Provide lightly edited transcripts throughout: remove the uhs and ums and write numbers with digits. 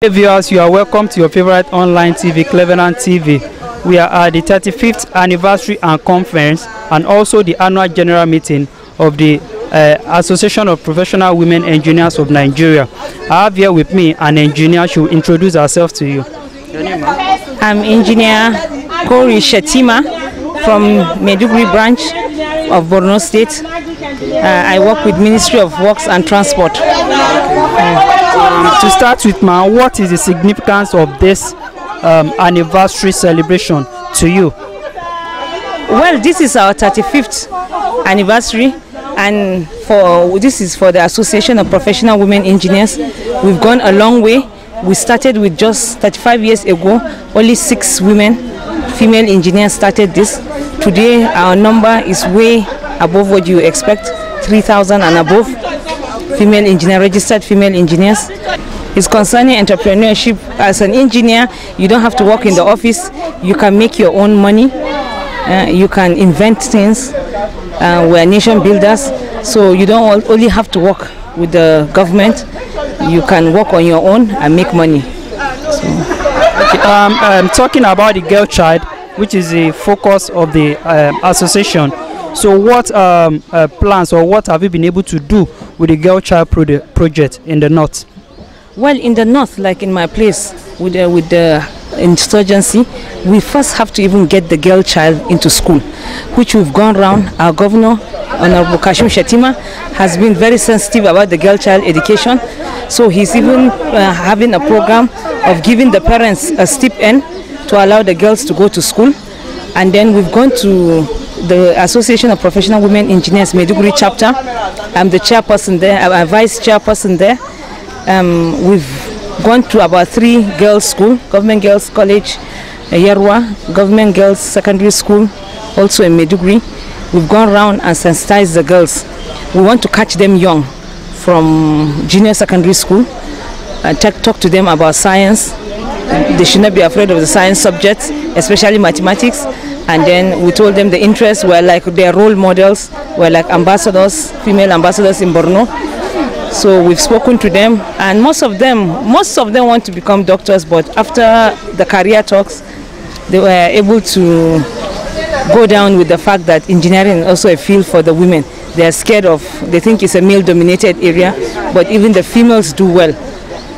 Hey viewers, you are welcome to your favorite online TV, Cleveland TV. We are at the 35th anniversary and conference and also the annual general meeting of the Association of Professional Women Engineers of Nigeria. I have here with me an engineer. She will introduce herself to you. Your name, ma'am? I'm engineer Kori Shetima from Maiduguri branch of Borno State. I work with Ministry of Works and Transport. To start with, ma'am, what is the significance of this anniversary celebration to you? Well, this is our 35th anniversary, and this is for the Association of Professional Women Engineers. We've gone a long way. We started with just 35 years ago. Only 6 women, female engineers started this. Today, our number is way above what you expect, 3,000 and above female engineer, registered female engineers. It's concerning entrepreneurship. As an engineer, you don't have to work in the office. You can make your own money. You can invent things. We're nation builders, so you don't only have to work with the government. You can work on your own and make money. Okay, talking about the girl child, which is the focus of the association. So what plans or what have you been able to do with the girl child project in the north? Well, in the north, like in my place with the insurgency, we first have to even get the girl child into school, which we've gone around. Our governor, Honorable Kashim Shetima, has been very sensitive about the girl child education. So he's even having a program of giving the parents a stipend to allow the girls to go to school. And then we've gone to the Association of Professional Women Engineers Maiduguri chapter. I'm the chairperson there, I'm a vice chairperson there. We've gone to about 3 girls' school, Government Girls College, Yerwa, Government Girls Secondary School, also in Maiduguri. We've gone around and sensitized the girls. We want to catch them young from junior secondary school and talk to them about science. They should not be afraid of the science subjects, especially mathematics. And then we told them the interests were like their role models, were like ambassadors, female ambassadors in Borno. So we've spoken to them, and most of them want to become doctors, but after the career talks, they were able to go down with the fact that engineering is also a field for the women. They are scared of, they think it's a male-dominated area, but even the females do well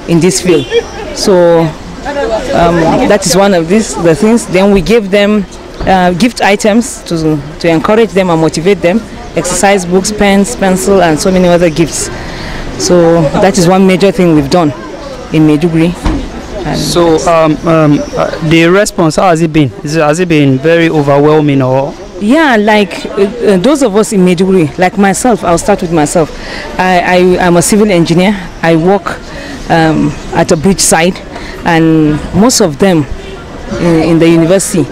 in this field. So that is one of the things. Then we gave them gift items to encourage them and motivate them, exercise books, pens, pencil, and so many other gifts. So that is one major thing we've done in Maiduguri. So the response, how has it been? Has it been very overwhelming or? Yeah, like those of us in Maiduguri, like myself, I'll start with myself. I'm a civil engineer. I work at a bridge site, and most of them in the university,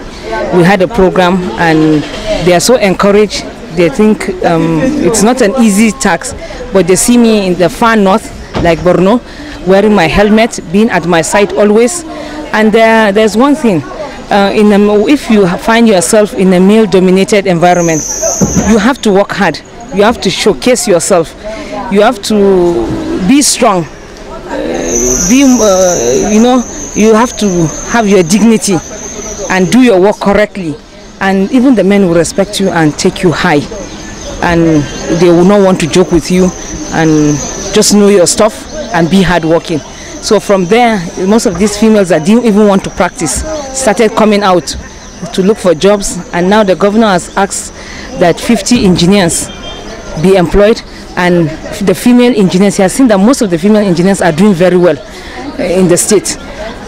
we had a program, and they are so encouraged. They think it's not an easy task, but they see me in the far north, like Borno, wearing my helmet, being at my side always. And there's one thing, if you find yourself in a male-dominated environment, you have to work hard. You have to showcase yourself. You have to be strong. You have to have your dignity and do your work correctly. And even the men will respect you and take you high, and they will not want to joke with you, and just know your stuff and be hardworking. So from there, most of these females that didn't even want to practice started coming out to look for jobs, and now the governor has asked that 50 engineers be employed, and the female engineers, he has seen that most of the female engineers are doing very well in the state,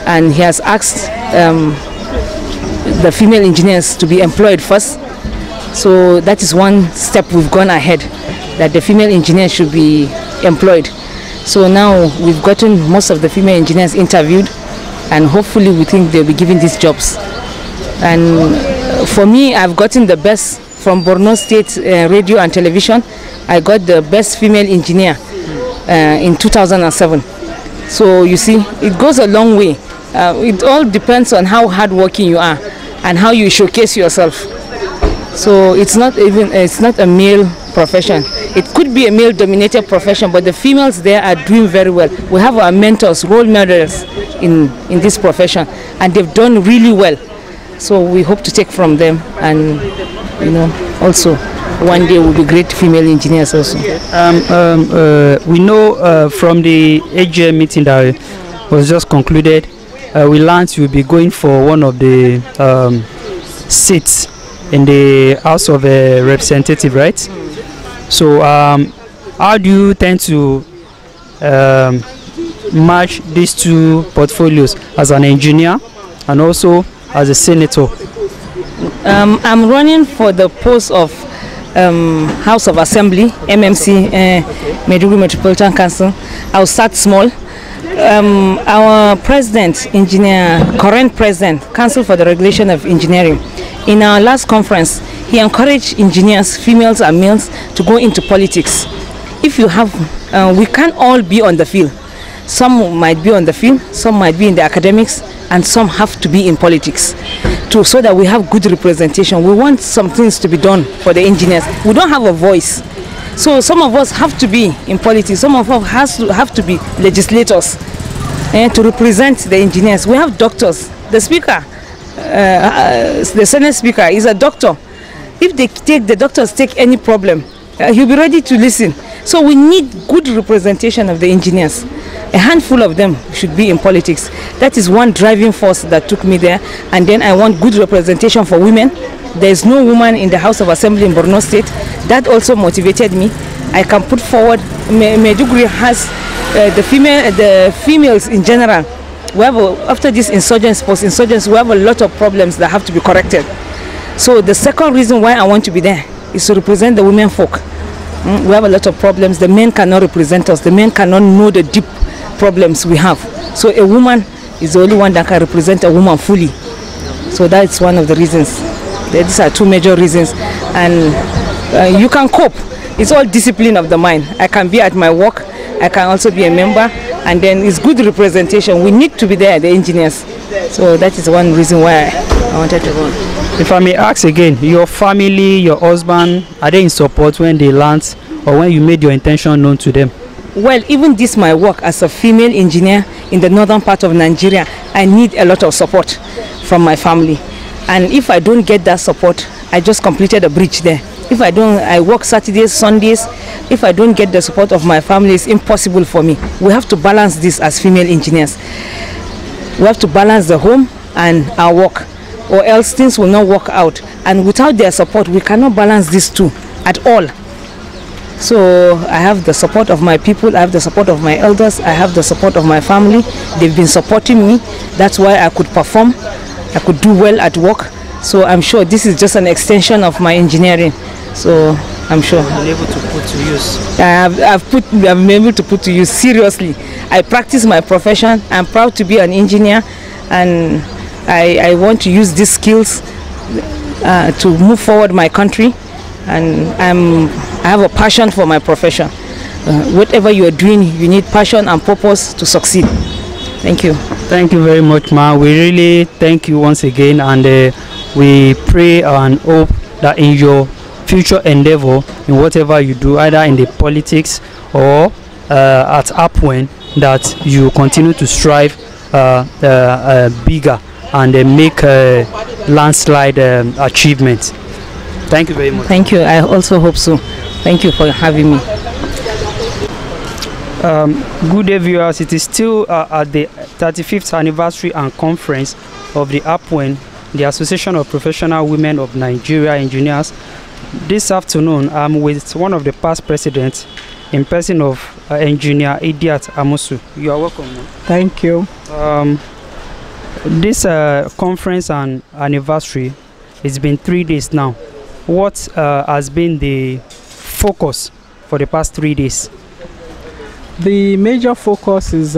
and he has asked the female engineers to be employed first. So that is one step we've gone ahead, that the female engineers should be employed. So now we've gotten most of the female engineers interviewed, and hopefully we think they'll be given these jobs. And for me, I've gotten the best from Borno State Radio and Television. I got the best female engineer in 2007. So you see, it goes a long way. It all depends on how hardworking you are and how you showcase yourself. So it's not a male profession. It could be a male-dominated profession, but the females there are doing very well. We have our mentors, role models in this profession, and they've done really well. So we hope to take from them, and also one day we'll be great female engineers also. We know from the AGM meeting that was just concluded, we learned you'll be going for one of the seats in the House of Representatives, right? So how do you tend to match these two portfolios as an engineer and also as a senator? I'm running for the post of House of Assembly, MMC, Maiduguri Metropolitan Council. I'll start small. Our president, current president, Council for the Regulation of Engineering, in our last conference, he encouraged engineers, females and males, to go into politics. If you have, we can't all be on the field. Some might be on the field, some might be in the academics, and some have to be in politics, so that we have good representation. We want some things to be done for the engineers. We don't have a voice. So some of us have to be in politics. Some of us have to be legislators to represent the engineers. We have doctors. The speaker, the Senate speaker, is a doctor. If the doctors take any problem, he'll be ready to listen. So we need good representation of the engineers. A handful of them should be in politics. That is one driving force that took me there. And then I want good representation for women. There is no woman in the House of Assembly in Borno State. That also motivated me. I can put forward, Maiduguri has the females in general. We have after this insurgents, post-insurgents, we have a lot of problems that have to be corrected. So the second reason why I want to be there is to represent the women folk. We have a lot of problems. The men cannot represent us. The men cannot know the deep problems we have. So a woman is the only one that can represent a woman fully. So that's one of the reasons. These are two major reasons. And you can cope. It's all discipline of the mind. I can be at my work. I can also be a member. And then it's good representation. We need to be there, the engineers. So that is one reason why I wanted to run. If I may ask again, your family, your husband, are they in support when they learned or when you made your intention known to them? Well, even this my work as a female engineer in the northern part of Nigeria, I need a lot of support from my family. And if I don't get that support, I just completed a bridge there. If I don't, I work Saturdays, Sundays. If I don't get the support of my family, it's impossible for me. We have to balance this as female engineers. We have to balance the home and our work, or else things will not work out. And without their support, we cannot balance these two at all. So I have the support of my people, I have the support of my elders, I have the support of my family. They've been supporting me. That's why I could perform, I could do well at work. So I'm sure this is just an extension of my engineering. So I'm sure I'm able to put to use. I've been able to put to use seriously. I practice my profession. I'm proud to be an engineer, and I want to use these skills to move forward my country. And I have a passion for my profession. Whatever you are doing, you need passion and purpose to succeed. Thank you. Thank you very much, Ma. We really thank you once again, and we pray and hope that in your future endeavor, in whatever you do, either in the politics or at APWEN, that you continue to strive bigger and make landslide achievements. Thank you very much. Thank you. I also hope so. Thank you for having me. Good day, viewers. It is still at the 35th anniversary and conference of the APWEN, the Association of Professional Women of Nigeria Engineers. This afternoon, I'm with one of the past presidents, in person of Engineer Idiat Amosu. You are welcome. Thank you. This conference and anniversary, it's been 3 days now. What has been the focus for the past 3 days? The major focus is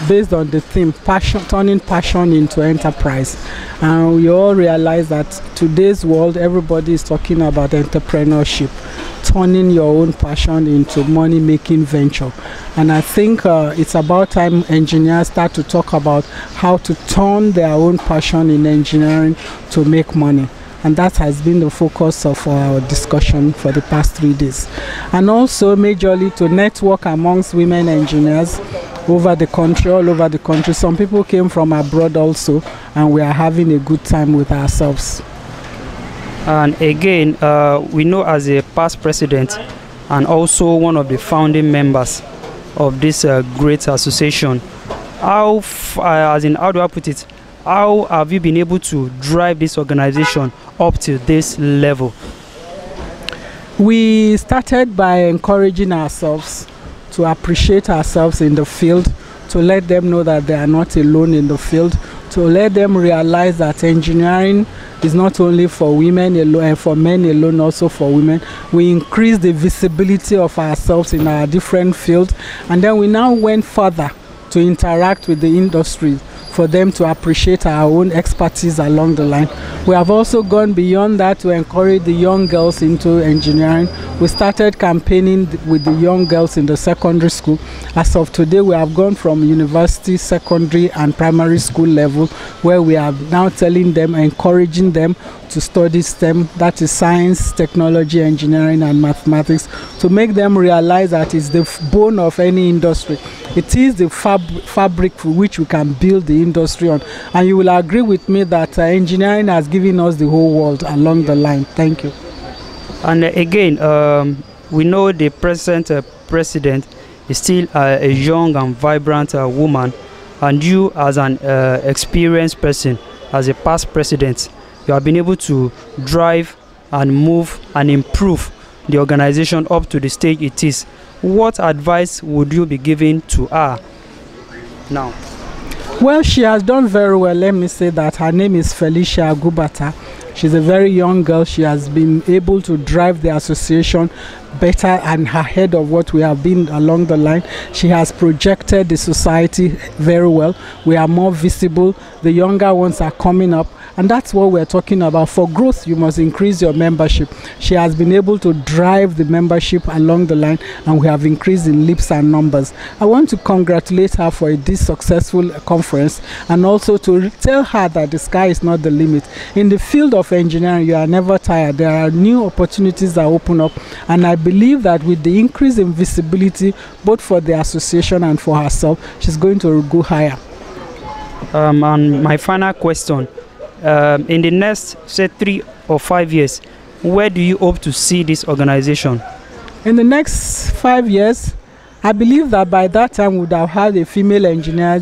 based on the theme, turning passion into enterprise. And we all realize that today's world, everybody is talking about entrepreneurship, turning your own passion into money-making venture. And I think it's about time engineers start to talk about how to turn their own passion in engineering to make money. and that has been the focus of our discussion for the past 3 days. And also majorly to network amongst women engineers over the country, all over the country. Some people came from abroad also, and we are having a good time with ourselves. And again, we know as a past president and also one of the founding members of this great association, how do I put it, how have you been able to drive this organization up to this level? We started by encouraging ourselves to appreciate ourselves in the field, to let them know that they are not alone in the field, to let them realize that engineering is not only for women alone and for men alone, also for women. We increase the visibility of ourselves in our different fields, and then we now went further to interact with the industry for them to appreciate our own expertise along the line. We have also gone beyond that to encourage the young girls into engineering. We started campaigning with the young girls in the secondary school. As of today, we have gone from university, secondary and primary school level, where we are now telling them, encouraging them to study STEM, that is science, technology, engineering and mathematics, to make them realize that it's the bone of any industry. It is the fabric for which we can build the industry on. And you will agree with me that engineering has given us the whole world along the line. Thank you. And again, we know the present president is still a young and vibrant woman, and you as an experienced person, as a past president, you have been able to drive and move and improve the organization up to the stage it is. What advice would you be giving to her now? Well, she has done very well. Let me say that her name is Felicia Agubata. She's a very young girl. She has been able to drive the association better and ahead of what we have been along the line. She has projected the society very well. We are more visible. The younger ones are coming up, and that's what we're talking about. For growth, you must increase your membership. She has been able to drive the membership along the line, and we have increased in leaps and numbers. I want to congratulate her for this successful conference, and also to tell her that the sky is not the limit. In the field of engineering, you are never tired. There are new opportunities that open up, and I believe that with the increase in visibility, both for the association and for herself, she's going to go higher. And my final question, in the next, say, 3 or 5 years, where do you hope to see this organization? In the next 5 years, I believe that by that time we would have had a female engineer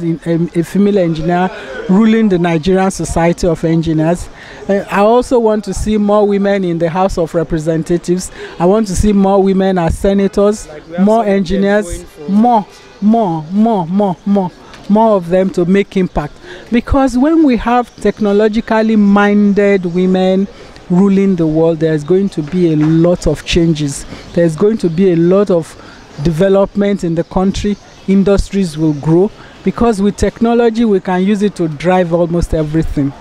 ruling the Nigerian Society of Engineers. I also want to see more women in the House of Representatives. I want to see more women as senators, more engineers, more of them to make impact. Because when we have technologically minded women ruling the world, there's going to be a lot of changes. There's going to be a lot of development in the country. Industries will grow, because with technology we can use it to drive almost everything.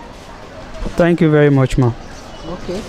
Thank you very much, ma'am. Okay.